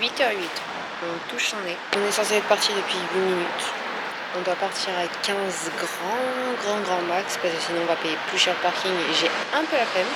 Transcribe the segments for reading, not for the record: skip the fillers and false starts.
8h08. On touche son nez. On est censé être parti depuis 8 minutes. On doit partir à 15 grand max parce que sinon on va payer plus cher le parking et j'ai un peu la flemme.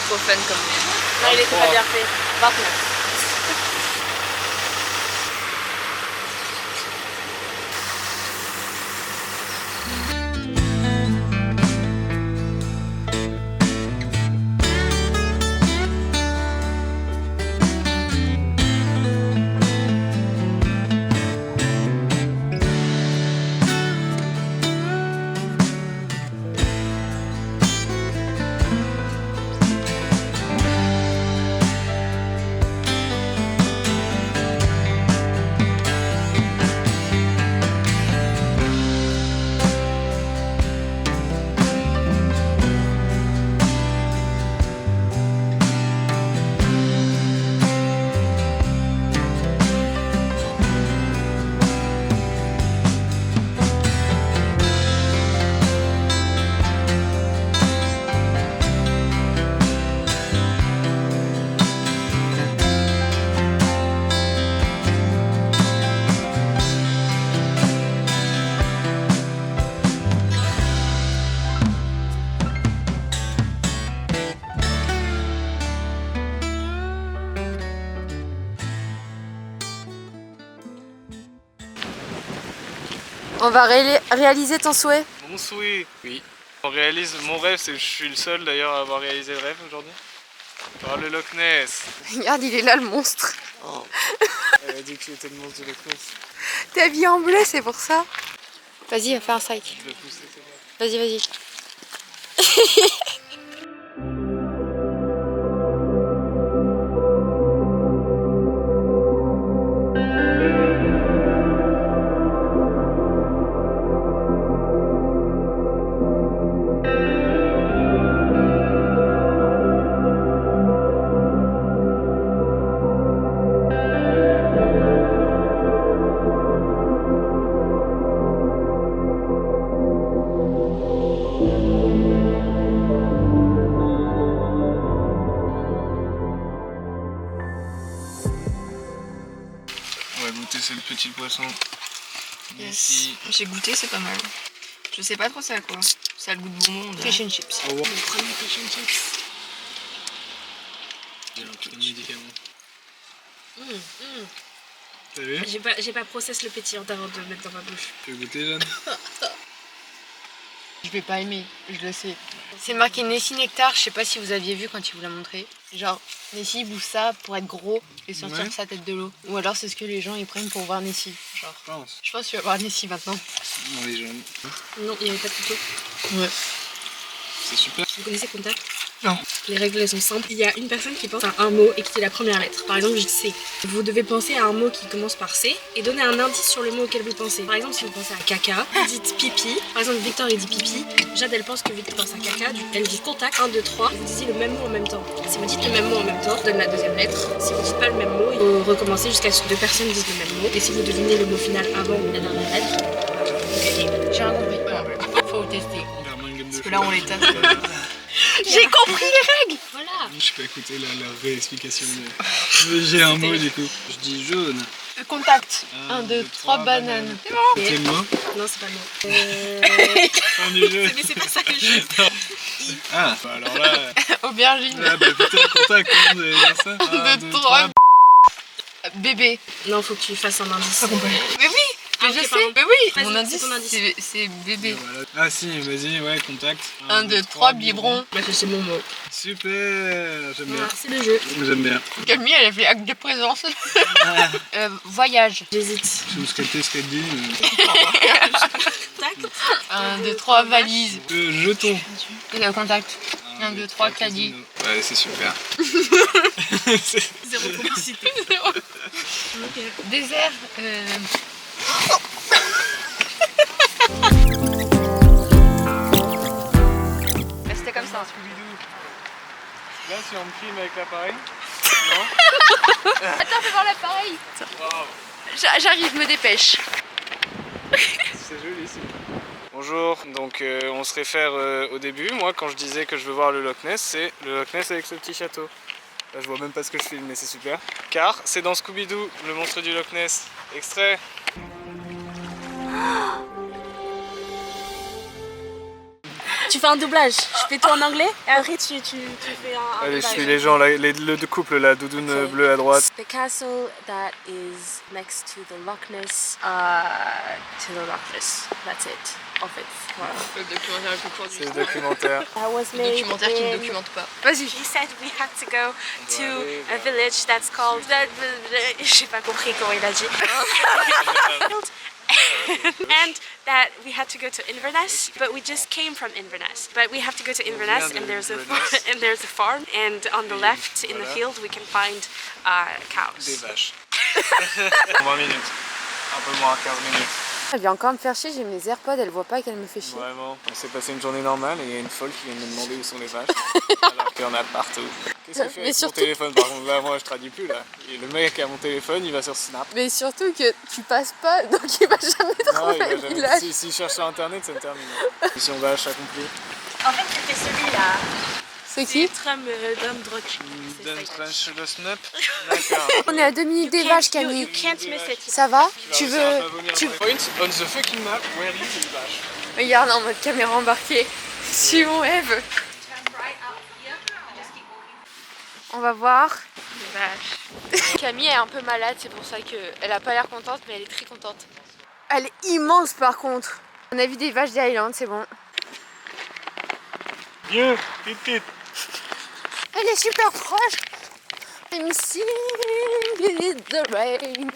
Trop fun comme même. Non, il était pas bien fait. 29. On va réaliser ton souhait. Mon souhait, oui. On réalise mon rêve, c'est que je suis le seul d'ailleurs à avoir réalisé le rêve aujourd'hui. Voir le Loch Ness. Regarde, il est là le monstre. Oh. Elle a dit que c'était le monstre de Loch Ness. T'es habillé en bleu, c'est pour ça. Vas-y, fais un strike. Je vais pousser, c'est bon. Vas-y. On va goûter ce petit poisson. Yes. Ici. J'ai goûté, c'est pas mal. Je sais pas trop c'est à quoi. Ça a le goût de bonbon. Fish and chips. Au revoir. Le premier fish and chips. J'ai un peu de médicaments. T'as vu? J'ai pas process le pétillant avant de le mettre dans ma bouche. Tu veux goûter, Jeanne? Je vais pas aimer, je le sais. C'est marqué Nessie Nectar, je sais pas si vous aviez vu quand il vous l'a montré. Genre, Nessie bouffe ça pour être gros et sortir Ouais. sa tête de l'eau. Ou alors c'est ce que les gens ils prennent pour voir Nessie. Genre, je pense que tu vas voir Nessie maintenant. Non, les jeunes. Non, il n'y avait pas de couteau. Ouais. C'est super. Vous connaissez Contact? Non. Les règles elles sont simples. Il y a une personne qui pense à un mot et qui est la première lettre. Par exemple, je dis C. Vous devez penser à un mot qui commence par C et donner un indice sur le mot auquel vous pensez. Par exemple, si vous pensez à caca, dites pipi. Par exemple, Victor il dit pipi. Jade elle pense que Victor pense à caca. Elle dit contact. 1, 2, 3. Vous disiez le même mot en même temps. Si vous dites le même mot en même temps, je donne la deuxième lettre. Si vous dites pas le même mot, il faut recommencer jusqu'à ce que 2 personnes disent le même mot. Et si vous devinez le mot final avant la dernière lettre, vous gagnez. J'ai rien compris. Faut tester. Parce que là, on les tape. J'ai compris les règles. Voilà. Je peux écouter la réexplication. Mais j'ai un mot du coup. Je dis jaune. Contact. 1, 2, 3 bananes. C'est le mot? Non, c'est pas le mot. Fin du jeu. Mais c'est pas ça que je Ah, bah alors là. Aubergine. Ah, bah putain, contact, comment vous allez dire ça? 1, 2, 3. Bébé. Non, faut que tu fasses un indice. Mais oui. Ah, je ok, sais, pardon. mais oui. Vas-y, Mon c'est indice, ton indice. c'est bébé. Voilà. Ah si, vas-y, ouais, contact. 1, 2, 3, biberon. Bah, c'est mon mot. Super, j'aime bien. Voilà, c'est le jeu. J'aime bien. Camille, elle a fait acte de présence. Voyage. J'hésite. Je sais ce qu'elle dit. Tac. 1, 2, 3, valise. Jetons. Contact. 1, 2, 3, caddie. Ouais, c'est super. Zéro complicité. Ok. Désert. C'était comme ça. Là, si on me filme avec l'appareil. Attends, fais voir l'appareil. Waouh. J'arrive, me dépêche. C'est joli, c'est. Bonjour, donc on se réfère au début. Moi, quand je disais que je veux voir le Loch Ness, c'est le Loch Ness avec ce petit château. Là, je vois même pas ce que je filme, mais c'est super. Car c'est dans Scooby-Doo, le monstre du Loch Ness. Extrait. Tu fais un doublage. Je fais tout en anglais et après tu fais un Allez, je doublage. suis les gens, là, le couple, la doudoune Ok. bleue à droite. The castle that is next to the Loch Ness. That's it. En fait, voilà. Le documentaire le plus court du C'est le documentaire. That was Le made documentaire qui ne in- documente pas. Vas-y. He said we had to go to a village that's called. J'ai pas compris comment il a dit. And that we had to go to Inverness, but we just came from Inverness. But we have to go to Inverness, and there's a and there's a farm, and on the left in the field we can find Des cows. vaches. 20 minutes. Un peu moins, 15 minutes. Elle vient encore me faire chier, j'ai mes AirPods, elle voit pas qu'elle me fait chier. Vraiment. On s'est passé une journée normale et il y a une folle qui vient me demander où sont les vaches. Alors qu'il y en a partout. Qu'est-ce que tu fais Mais avec surtout- mon téléphone? Par contre, là, moi, je traduis plus, là. Et le mec a mon téléphone, il va sur Snap. Mais surtout que tu passes pas, donc il va jamais Non, trouver il va le jamais. village. Si je cherche sur internet, ça me termine. Mission vache accomplie. En fait, c'était celui-là. C'est qui? Tram Dumdrock. le Snap. D'accord. On est à 2 minutes des vaches, Camille. You can't miss it. Ça va? Tu veux... tu- Point on the fucking map where is the vache? Regarde en mode caméra embarquée. Suivons Eve. On va voir. Camille est un peu malade, c'est pour ça qu'elle a pas l'air contente, mais elle est très contente. Elle est immense par contre. On a vu des vaches des Highlands, c'est bon. Viens, vite. Elle est super proche. I'm singing in the rain.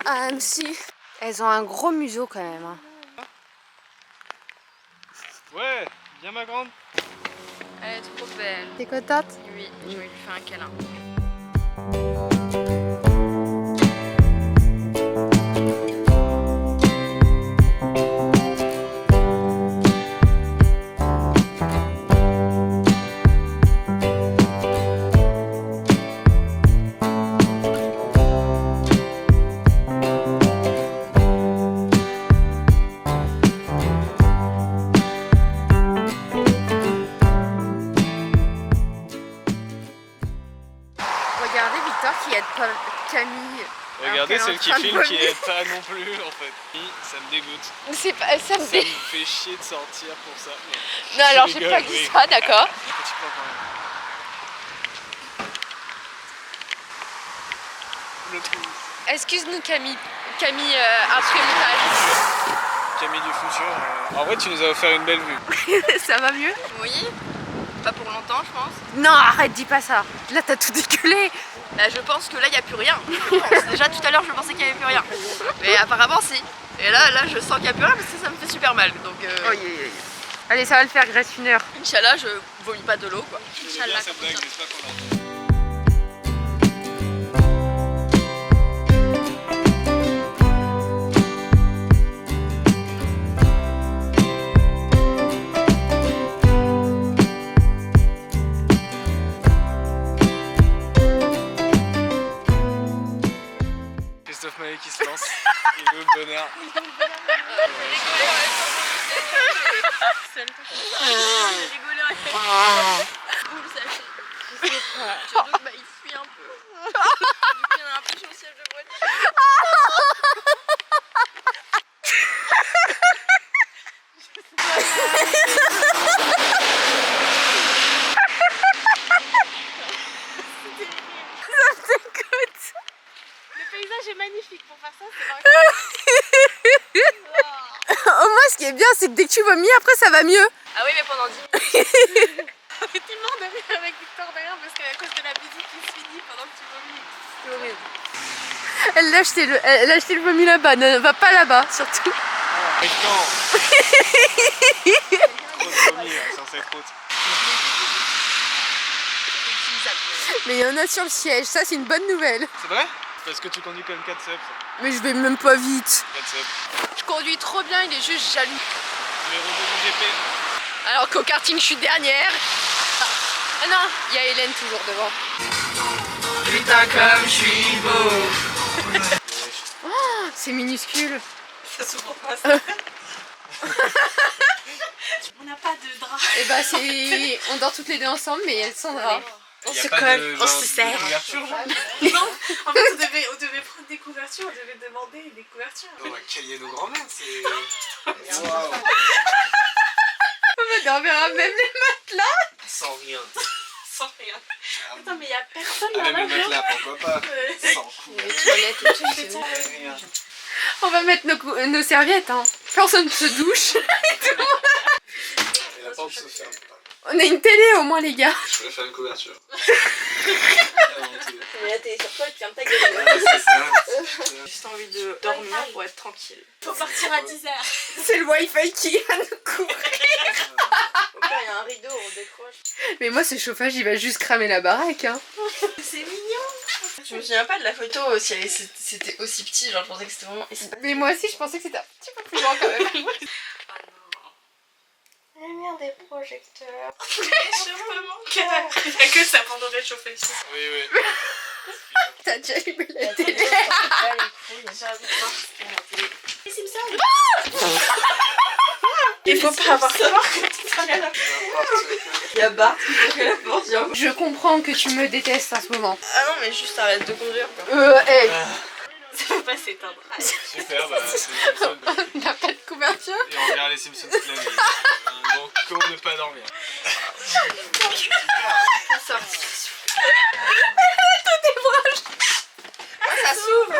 I'm see. Elles ont un gros museau quand même. Hein. Ouais, viens ma grande. Elle est trop belle. T'es contente? Oui, je vais lui faire un câlin. Regardez Victor qui aide pas Camille. Regardez Alors qu'elle est celle en qui train de filme qui vomir. est pas non plus en fait. Ça me dégoûte. C'est pas ça me Ça me fait chier de sortir pour ça. Mais Non alors je j'ai rigole, pas dit oui. ça, d'accord. Petit point quand même. Excuse-nous Camille. Camille après montage. Camille du futur. En vrai, tu nous as offert une belle vue. Ça va mieux? Oui. Pas pour longtemps, je pense. Non arrête, dis pas ça. Là t'as tout dégueulé. Là, je pense que là, il n'y a plus rien. Je pense. Déjà, tout à l'heure, je pensais qu'il n'y avait plus rien. Mais apparemment, si. Et là, je sens qu'il n'y a plus rien parce que ça me fait super mal. Donc, Allez ça va le faire, il reste 1 heure. Inch'Allah, je vomis pas de l'eau, quoi. J'aime bien cette blague, j'espère qu'on l'entend. Christophe Maé qui se lance. Il veut le bonheur. Surtout que, il fuit un peu. Il y en a un peu sur le siège de voiture. Le paysage est magnifique pour faire ça, c'est Au moins, ce qui est bien, c'est que dès que tu vomis, après ça va mieux. Ah oui, mais pendant 10 minutes. J'étais mort de rire avec Victor derrière parce qu'à cause de la musique qui se finit pendant que tu vomis. C'est horrible. Elle a acheté le vomi là-bas, ne va pas là-bas, surtout. Trop de vomi sur cette route. Mais il y en a sur le siège, ça c'est une bonne nouvelle. C'est vrai? Parce que tu conduis comme 4 subs. Mais je vais même pas vite. 4 subs. Je conduis trop bien, il est juste jaloux. Numéro 2 du GP. Alors qu'au karting, je suis dernière. Ah non, il y a Hélène toujours devant. Putain comme je suis beau. Oh, c'est minuscule. Ça s'ouvre pas ça. On n'a pas de drap. Et bah c'est... On dort toutes les deux ensemble, mais elle sans drap. On se colle, on se serre. Couverture, genre. Non, en fait on devait prendre des couvertures, on devait demander des couvertures. On va cailler nos grands-mères, c'est... Waouh. On va dormir à même les matelas. Sans rien. Sans rien. Attends mais y'a personne Ah, là. même le matelas, pourquoi pas. Sans coup. Les toilettes et tout, c'est bon. Rien. On va mettre nos serviettes, hein. Personne ne se douche. Et la porte se ferme pas. On a une télé au moins, les gars. Je pourrais faire une couverture. Mais là, t'es sur toi, tu fermes ta gueule. Ouais, c'est ça. J'ai juste envie de dormir pour être tranquille. Faut partir à 10h. C'est le Wi-Fi qui va nous couvrir. Au pire, il y a un rideau, on décroche. Mais moi, ce chauffage, il va juste cramer la baraque, hein. C'est mignon. Je me souviens pas de la photo si c'était aussi petit, genre je pensais que c'était vraiment espace. Mais moi aussi, je pensais que c'était un petit peu plus grand quand même. La lumière des projecteurs. Réchauffe mon cœur. Il n'y a que ça pour nous réchauffer. Oui, oui. T'as déjà allumé la télé. J'ai envie de voir ce qu'il y a Les Simpsons. Il faut pas avoir peur. Il y a Bart qui fait la porte, genre. Je comprends que tu me détestes en ce moment. Ah non, mais juste arrête de conduire quoi. Hey. Ça va pas s'éteindre. Super, bah c'est Simpsons. On n'a pas de couverture. Et on regarde les Simpsons toute la nuit. Donc comment ne pas dormir? Ça sort. Ça s'ouvre.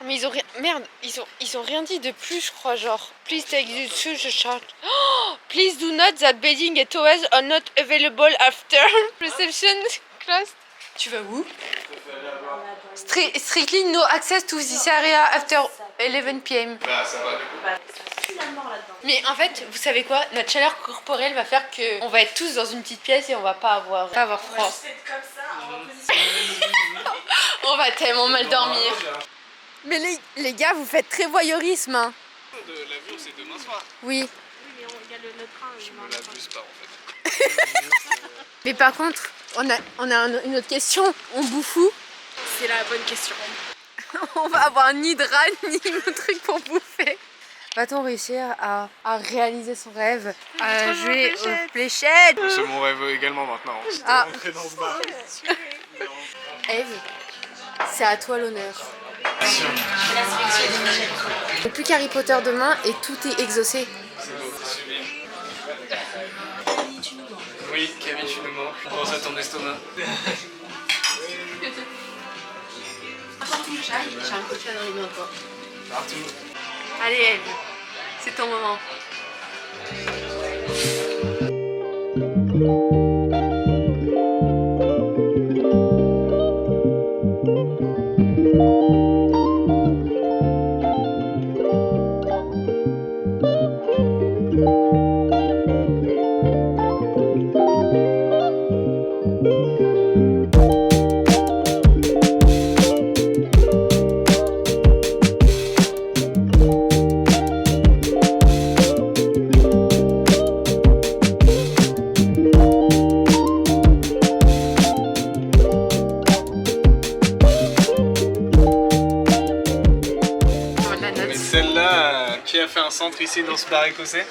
Mais ils ont rien... Merde, ils ont rien dit de plus, je crois, genre. Please take this to the chart. Oh, please do note that bedding and towels are not available after reception closed. Tu vas où? Strictly no access to this area after 11 p.m. Bah ça va du coup. Mais en fait, vous savez quoi? Notre chaleur corporelle va faire que on va être tous dans une petite pièce et on va pas avoir froid. Comme ça, en position. On va tellement mal dormir. Mais les gars, vous faites très voyeurisme, hein. L'avion c'est demain soir. Oui. Oui, mais il y a le train. Je me l'abuse pas en fait. Mais par contre, on a une autre question. On bouffe où? C'est la bonne question. On va avoir ni de rat, ni de truc pour bouffer. Va-t-on réussir à réaliser son rêve, à jouer aux fléchettes? C'est mon rêve également maintenant. Ah. Rentrer dans ce bar. Eve, c'est à toi l'honneur. Il n'y a plus qu'Harry Potter demain et tout est exaucé. C'est beau, c'est sublime. Oui, Camille, tu nous manques. Pense à ton estomac. J'ai un coup de chat dans les mains, toi. Partout. Allez Eve, c'est ton moment. Mais celle-là, qui a fait un centre ici dans ce bar écossais?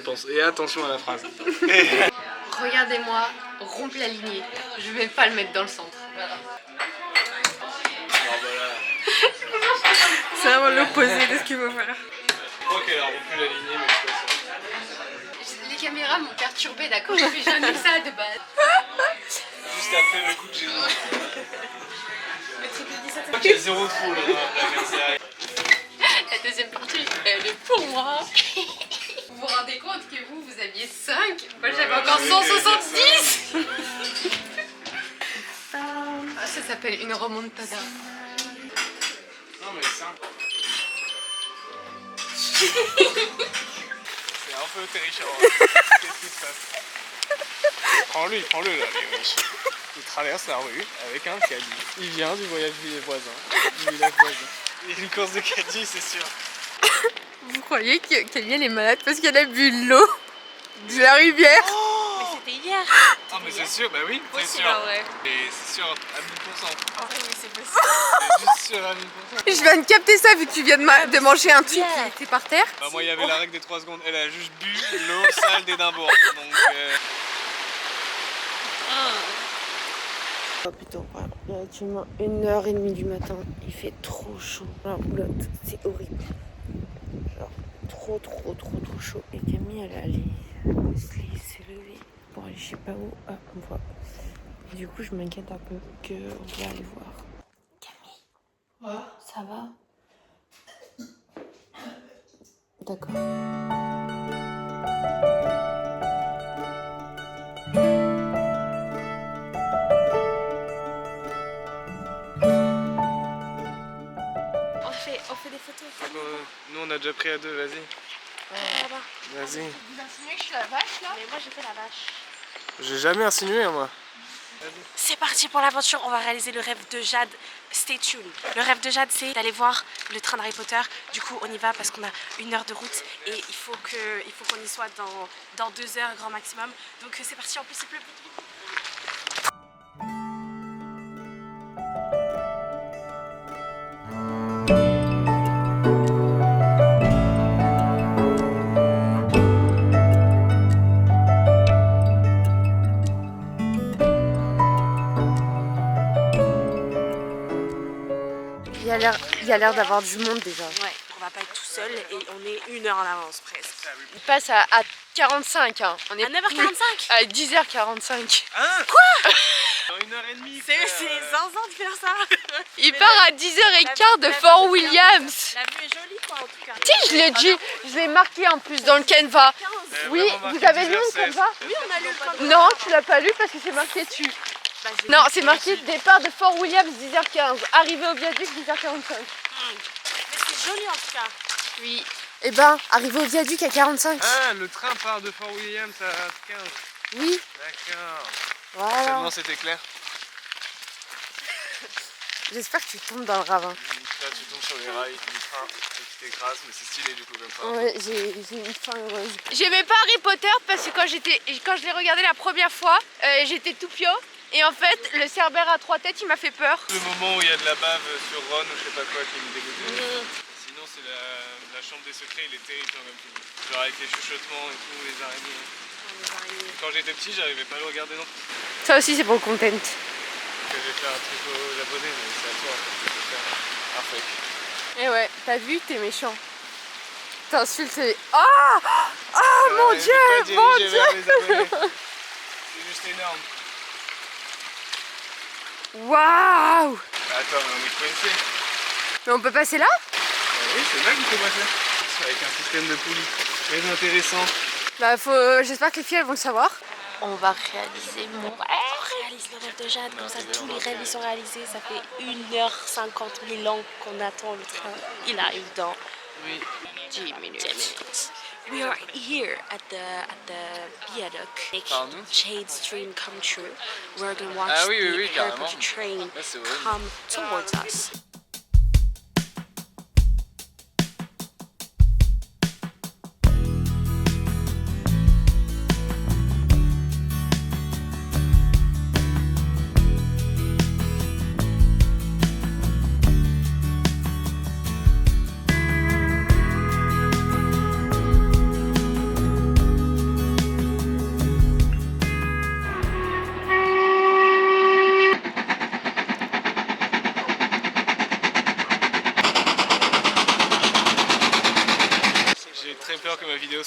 pense. Et attention à la phrase. Regardez-moi rompre la lignée. Je vais pas le mettre dans le centre. Voilà. Alors voilà. C'est vraiment l'opposé de ce qu'il faut faire. Je crois qu'elle a rompu la lignée, mais je suis pas sûr. Les caméras m'ont perturbée, d'accord? Je fais jamais ça de base. Juste après le coup de génie. Je crois qu'il y a 0 trou là dans la mercerie. La deuxième partie, elle est pour moi. Vous vous rendez compte que vous aviez 5? Moi j'avais encore 170. Ah, ça s'appelle une remontada. Non mais simple. C'est un peu terrifiant. Qu'est-ce qui se passe? Prends-le là, les riches. Il traverse la rue avec un caddie. Il vient du voyage voisin, du village voisin. Il y a une course de caddie, c'est sûr. Vous croyez que Camille est malade parce qu'elle a bu l'eau de la rivière? Mais c'était hier. Ah mais c'est sûr, bah oui, c'est sûr. Ouais. Et c'est sûr à 1000%. Oui, c'est possible. C'est juste sûr à 1000%. Je viens de capter ça vu que tu viens de manger un truc qui était par terre. Bah moi il y avait la règle des 3 secondes. Elle a juste bu l'eau sale d'Édimbourg. Donc Oh putain, voilà. Il est actuellement 1h30 du matin. Il fait trop chaud. Alors l'autre, c'est horrible. Genre trop chaud. Et Camille, elle est allée s'est levée pour aller je sais pas où. Ah, on voit. Et du coup, je m'inquiète un peu qu'on va aller voir. Camille. Ouais. Ça va? D'accord. On fait des photos. nous on a déjà pris à 2, vas-y. Là-bas. Vas-y. Vous insinuez que je suis la vache là? Mais moi j'ai fait la vache. J'ai jamais insinué moi. C'est parti pour l'aventure, on va réaliser le rêve de Jade. Stay tuned. Le rêve de Jade, c'est d'aller voir le train d'Harry Potter. Du coup, on y va parce qu'on a 1 heure de route et il faut qu'on y soit dans 2 heures grand maximum. Donc c'est parti, en plus il pleut. Il y a l'air d'avoir du monde déjà. Ouais, on va pas être tout seul et on est 1 heure en avance presque. Il passe à 45. Hein. On est À 9h45. à 10h45. Hein? Quoi? Dans 1h30. C'est zinzin de faire ça. Il part à 10h15 de Fort Williams. La vue est jolie quoi en tout cas. Si, je l'ai dit, je l'ai marqué en plus dans le Canva. Oui, vous avez lu le Canva? Oui, on a lu le Canva. Non, tu l'as pas lu parce que c'est marqué dessus. Bah, Non, c'est marqué départ de Fort Williams 10h15, arrivée au viaduc 10h45. Mais c'est joli en tout cas. Oui. Eh ben, arrivé au viaduc à 45. Ah, le train part de Fort Williams à 15. Oui. D'accord. Voilà. Tellement c'était clair. J'espère que tu tombes dans le ravin. Là tu tombes sur les rails du train et tu t'écrases, mais c'est stylé du coup comme ça. Ouais, j'ai une fin heureuse. J'aimais pas Harry Potter parce que quand je l'ai regardé la première fois, j'étais tout pio. Et en fait, le Cerbère à 3 têtes, il m'a fait peur. Le moment où il y a de la bave sur Ron ou je sais pas quoi qui me dégoûtait. Sinon c'est la chambre des secrets, il est terrifiant comme film. Genre avec les chuchotements et tout, les araignées. Quand j'étais petit, j'arrivais pas à le regarder non plus. Ça aussi, c'est pour le content. Je vais faire un truc aux abonnés, mais c'est à toi en fait, de faire un fake. Et ouais, t'as vu, t'es méchant. T'insultes les... Oh mon Dieu, mon Dieu. C'est juste énorme. Waouh. Attends, mais on est coincé. Mais on peut passer là? Oui, c'est là qu'il faut passer. Avec un système de poulies. Très intéressant. Bah j'espère que les filles elles vont le savoir. On va réaliser mon rêve. On réalise le rêve de Jade, comme ça tous les rêves ils sont réalisés. Ça fait 1h50 000 ans qu'on attend le train. Il arrive dans 10 minutes. We are here at the viaduct. Make Jade's dream come true. We're gonna watch the Harry Potter train come towards us.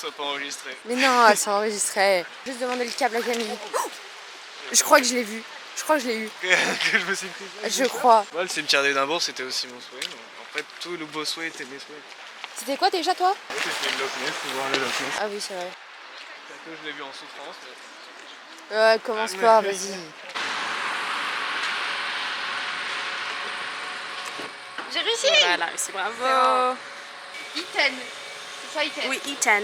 soit pas enregistré. Mais non, c'est enregistré. Juste demander le câble à Camille. Oh, je crois que je l'ai vu. Je crois que je l'ai eu. Que je me suis pris ça. Je crois. Moi, le cimetière d'Édimbourg, c'était aussi mon souhait. Donc, en fait, tous les beaux souhaits étaient mes souhaits. C'était quoi déjà toi? J'ai fait le Loch Ness pour voir le Loch Ness. Ah oui, c'est vrai. Je l'ai vu en souffrance. Commence pas, vas-y. J'ai réussi. Voilà, c'est bravo. Iten. C'est ça, Iten. Oui, Ethan.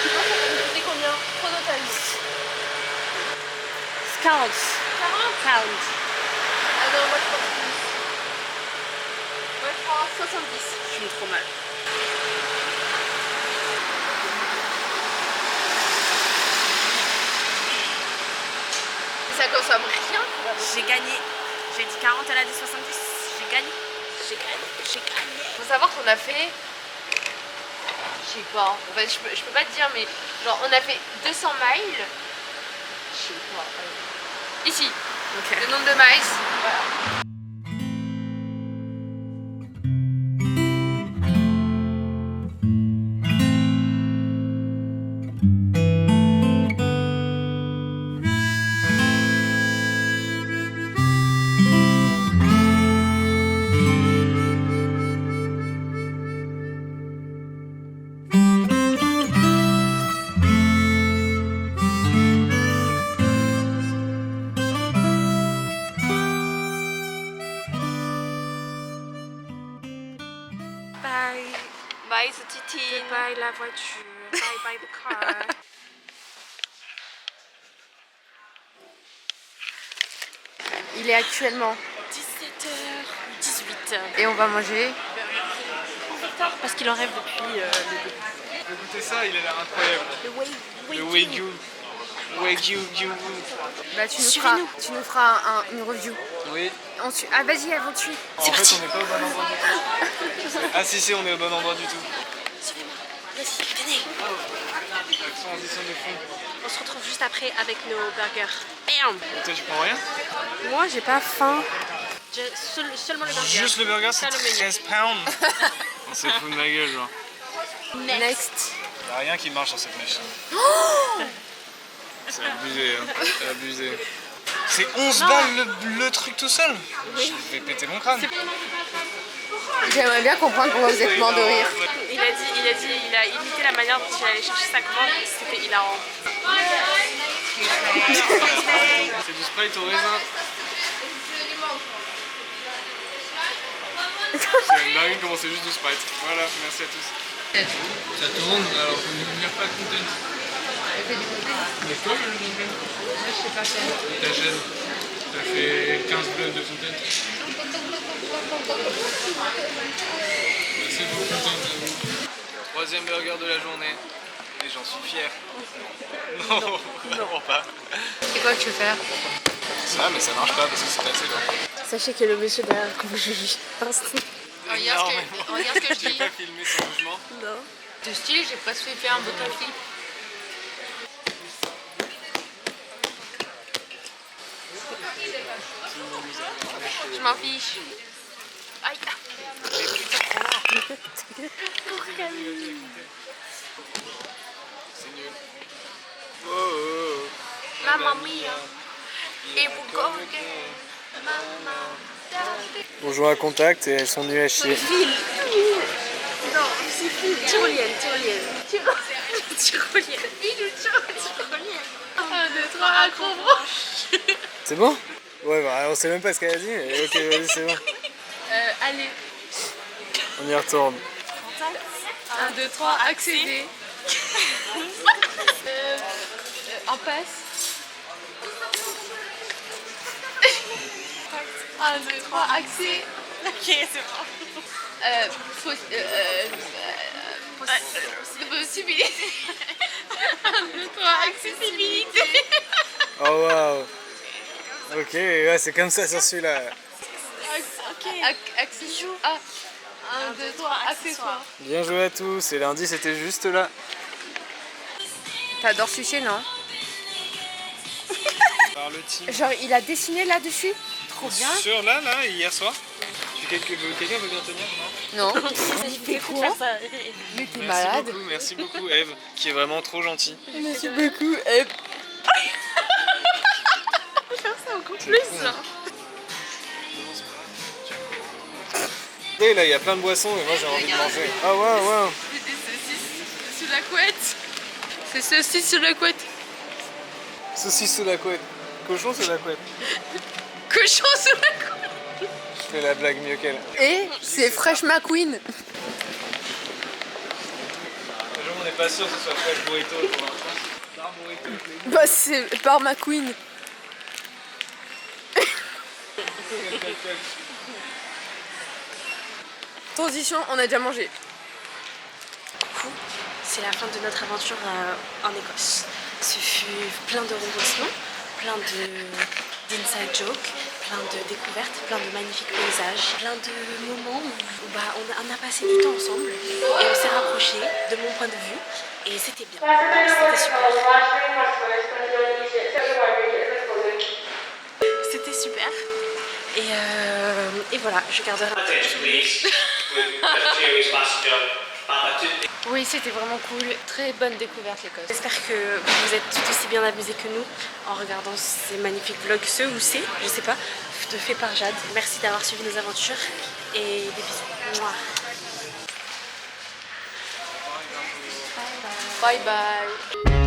Tu penses que ça va me coûter combien? Chronotalement. 40. 40. Ah non, moi je prends plus. Moi je prends 70. Je suis trop mal. Ça consomme rien. J'ai gagné. J'ai dit 40, elle a dit 70. J'ai gagné. J'ai gagné. J'ai gagné. Faut savoir qu'on a fait. Je sais pas. En fait, je peux pas te dire, mais genre on a fait 200 miles. Je sais pas. Ici. Ok. Le nombre de miles. Voilà. Bye. Bye, the titine. Bye la voiture. Bye bye the car. Il est actuellement 17h18. et on va manger. Parce qu'il en rêve depuis le début. Écoutez ça, il a l'air incroyable. Le Wagyu. Wagyu. Bah tu Suivez-nous. nous feras une review. Oui. Ah vas-y, avant de suivre. En fait, on n'est pas au bon endroit du tout. Ah si, on est au bon endroit du tout. Suivez-moi. Vas-y, venez. Transition de fond. On se retrouve juste après avec nos burgers. Bam. Et toi, tu prends rien? Moi, j'ai pas faim. Seulement les burgers. Juste le burger, c'est Ça, le menu. 13 pounds. On s'est foutu de ma gueule, genre. Next. Y'a rien qui marche dans cette machine. C'est abusé, hein. C'est abusé. C'est 11 balles le truc tout seul. Je vais péter mon crâne. J'aimerais bien comprendre pourquoi vous êtes mort de rire. Il a imité la manière dont il allait chercher sa commande. C'était hilarant. C'est du Sprite au raisin. C'est une dingue comment c'est juste du Sprite. Voilà, merci à tous. Ça tourne, alors faut ne venir pas content. Mais toi, le content? Je sais pas faire. Ta chaîne, t'as fait 15 blocs de content. Merci beaucoup, content. Troisième burger de la journée. Et j'en suis fier. Non, non, pas. C'est quoi que tu veux faire? Ça, mais ça marche pas parce que c'est assez long. Sachez que le monsieur derrière, comme je vis. Regarde ce que je J'ai dis. pas filmé son mouvement. Non. De style, j'ai pas fait faire un bottle flip. Je m'en fiche. Aïe. C'est nul. Oh, oh, oh. Mamma mia. Et vous Bonjour à Contact et elles sont nues à chier. Non, c'est fille. Tyrolienne. Tyrolienne. Tyrolienne. 1, 2, 3, accrobranche. C'est bon? Ouais, bah on sait même pas ce qu'elle a dit, mais ok, vas-y, c'est bon. Allez. On y retourne. 1, 2, 3, accéder. En passe. 1, 2, 3, accès. Ok, c'est bon. Possibilité. 1, 2, 3, accessibilité. Oh waouh. Ok, ouais, c'est comme ça sur celui-là. Accessoire. Ah. 1, 2, 3, accessoires. Bien joué à tous, et lundi c'était juste là. T'adores sucer, non? Par le team. Genre, il a dessiné là-dessus? Trop bien. Sur là, hier soir. Quelqu'un veut bien tenir, non? Non. C'est quoi ça? Mais t'es Merci malade. beaucoup, merci beaucoup Eve, qui est vraiment trop gentille. Merci beaucoup, Eve. Plus Et là, il y a plein de boissons et moi j'ai envie de manger. Ah waouh, waouh. C'est des saucisses sous la couette. C'est saucisses sous la couette. Saucisse sous la couette. Cochon sous la couette. Cochon sous la couette. Je fais la blague mieux qu'elle. Et c'est Fresh McQueen. On n'est pas sûr que ce soit Fresh Burrito pour l'instant. Bar Burrito. Bah c'est par McQueen. Transition, on a déjà mangé. C'est la fin de notre aventure en Écosse. Ce fut plein de rebondissements, plein d'inside jokes, plein de découvertes, plein de magnifiques paysages, plein de moments où on a passé du temps ensemble et on s'est rapprochés de mon point de vue et c'était bien. C'était super. C'était super. Et voilà, je garderai un Oui, c'était vraiment cool. Très bonne découverte l'Écosse. J'espère que vous êtes tout aussi bien amusés que nous en regardant ces magnifiques vlogs, je sais pas, fait par Jade. Merci d'avoir suivi nos aventures et des bisous. Mouah. Bye bye.